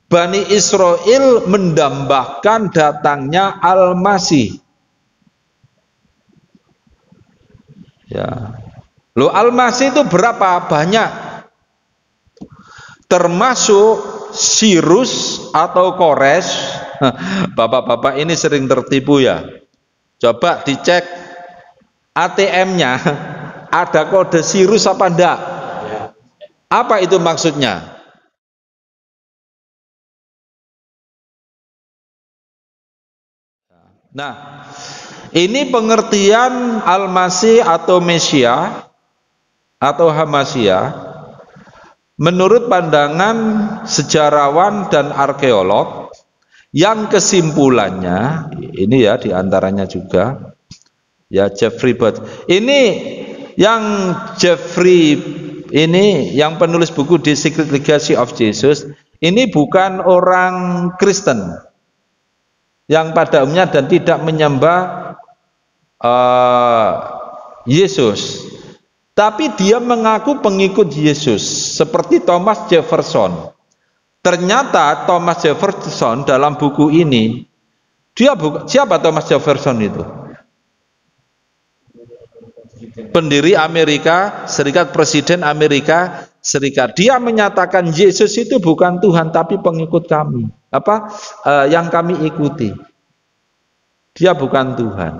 Bani Israel mendambakan datangnya Al-Masih. Ya. Loh, Al-Masih itu berapa? Banyak. Termasuk Sirus atau Kores. Bapak-bapak ini sering tertipu ya. Coba dicek ATM-nya ada kode Sirus apa enggak? Apa itu maksudnya? Nah, ini pengertian Al-Masih atau Mesia atau Hamasia menurut pandangan sejarawan dan arkeolog yang kesimpulannya ini ya diantaranya juga ya Jeffrey Bott. Ini yang Jeffrey ini yang penulis buku The Secret Legacy of Jesus ini bukan orang Kristen yang pada umumnya dan tidak menyembah Yesus, tapi dia mengaku pengikut Yesus seperti Thomas Jefferson. Ternyata Thomas Jefferson dalam buku ini dia siapa Thomas Jefferson itu? Pendiri Amerika Serikat, Presiden Amerika Serikat. Dia menyatakan Yesus itu bukan Tuhan tapi pengikut kami. Yang kami ikuti. Dia bukan Tuhan.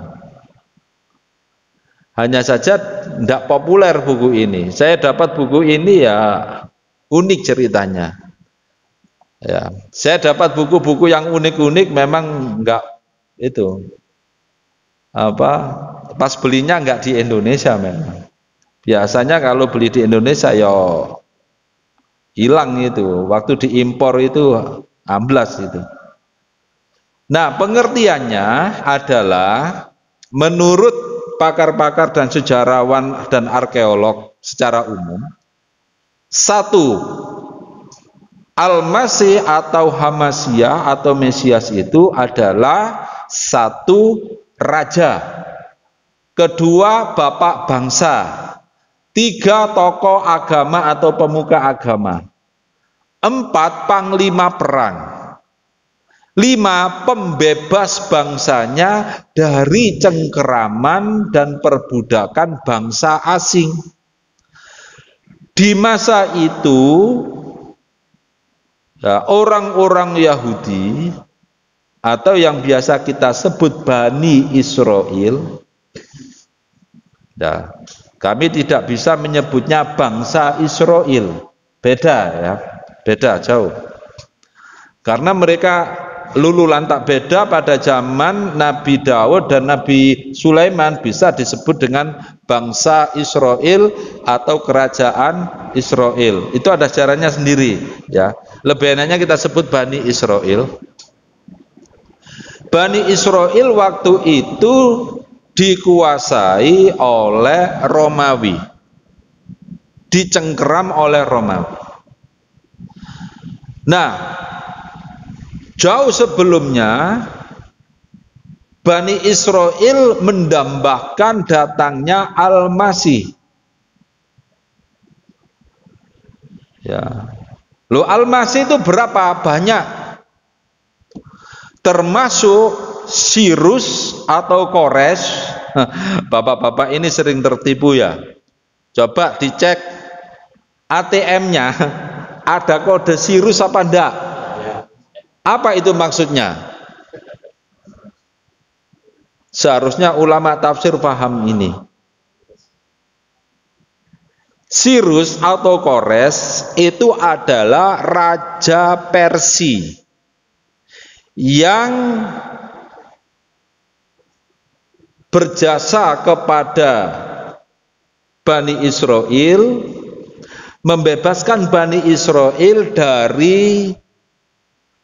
Hanya saja tidak populer buku ini. Saya dapat buku ini ya unik ceritanya. Ya, saya dapat buku-buku yang unik-unik memang enggak itu. Pas belinya enggak di Indonesia memang. Biasanya kalau beli di Indonesia ya hilang itu. Waktu diimpor itu amblas itu. Nah, pengertiannya adalah menurut pakar-pakar dan sejarawan dan arkeolog secara umum, satu, Al-Masih atau Hamasia atau Mesias itu adalah satu raja, kedua bapak bangsa, tiga tokoh agama atau pemuka agama, empat panglima perang, lima pembebas bangsanya dari cengkeraman dan perbudakan bangsa asing. Di masa itu ya, orang-orang Yahudi atau yang biasa kita sebut Bani Israel, ya, kami tidak bisa menyebutnya bangsa Israel, beda ya, beda jauh. Karena mereka lulu lantak beda pada zaman Nabi Daud dan Nabi Sulaiman bisa disebut dengan bangsa Israel atau kerajaan Israel. Itu ada caranya sendiri ya. Lebih enaknya kita sebut Bani Israel. Bani Israel waktu itu dikuasai oleh Romawi, dicengkeram oleh Romawi. Nah, jauh sebelumnya Bani Israel mendambakan datangnya Al-Masih. Ya. Loh, Al-Masih itu berapa? Banyak. Termasuk Sirus atau Kores. Bapak-bapak ini sering tertipu ya. Coba dicek ATM-nya ada kode Sirus apa enggak? Apa itu maksudnya? Seharusnya ulama tafsir paham ini. Sirus atau Kores itu adalah raja Persia yang berjasa kepada Bani Israel, membebaskan Bani Israel dari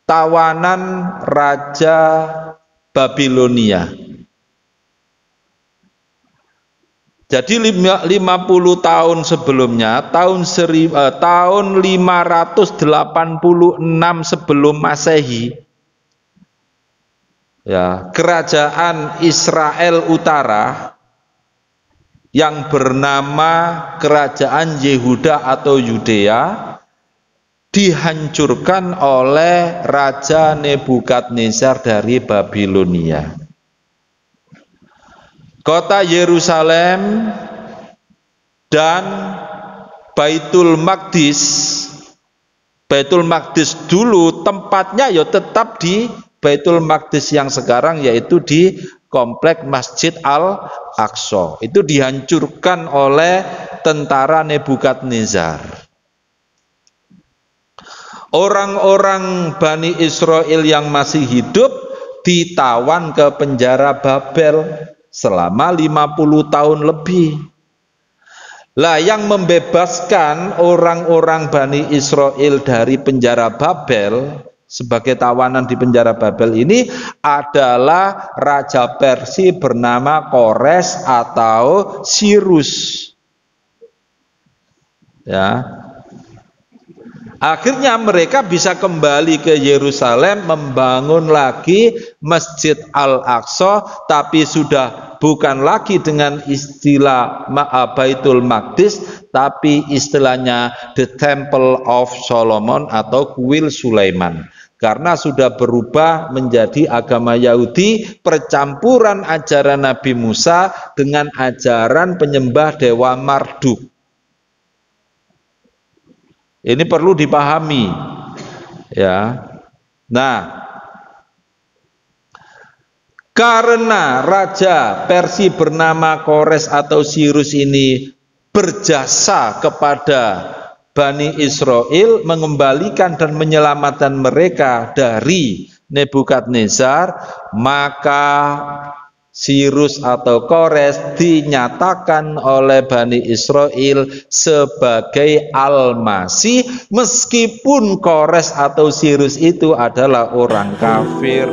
tawanan Raja Babilonia. Jadi 50 tahun sebelumnya, tahun 586 sebelum Masehi, ya, kerajaan Israel Utara yang bernama Kerajaan Yehuda atau Yudea dihancurkan oleh Raja Nebukadnezar dari Babilonia. Kota Yerusalem dan Baitul Maqdis. Baitul Maqdis dulu tempatnya ya tetap di Baitul Maqdis yang sekarang, yaitu di komplek Masjid Al-Aqsa. Itu dihancurkan oleh tentara Nebukadnezar. Orang-orang Bani Israel yang masih hidup ditawan ke penjara Babel selama 50 tahun lebih. Lah yang membebaskan orang-orang Bani Israel dari penjara Babel sebagai tawanan di penjara Babel ini adalah Raja Persia bernama Kores atau Sirus. Ya. Akhirnya mereka bisa kembali ke Yerusalem, membangun lagi Masjid Al-Aqsa, tapi sudah bukan lagi dengan istilah Baitul Maqdis, tapi istilahnya The Temple of Solomon atau Kuil Sulaiman. Karena sudah berubah menjadi agama Yahudi, percampuran ajaran Nabi Musa dengan ajaran penyembah dewa Marduk. Ini perlu dipahami, ya. Nah, karena Raja Persia bernama Kores atau Sirus ini berjasa kepada Bani Israel, mengembalikan dan menyelamatkan mereka dari Nebukadnezar, maka Sirus atau Kores dinyatakan oleh Bani Israel sebagai Al-Masih, meskipun Kores atau Sirus itu adalah orang kafir.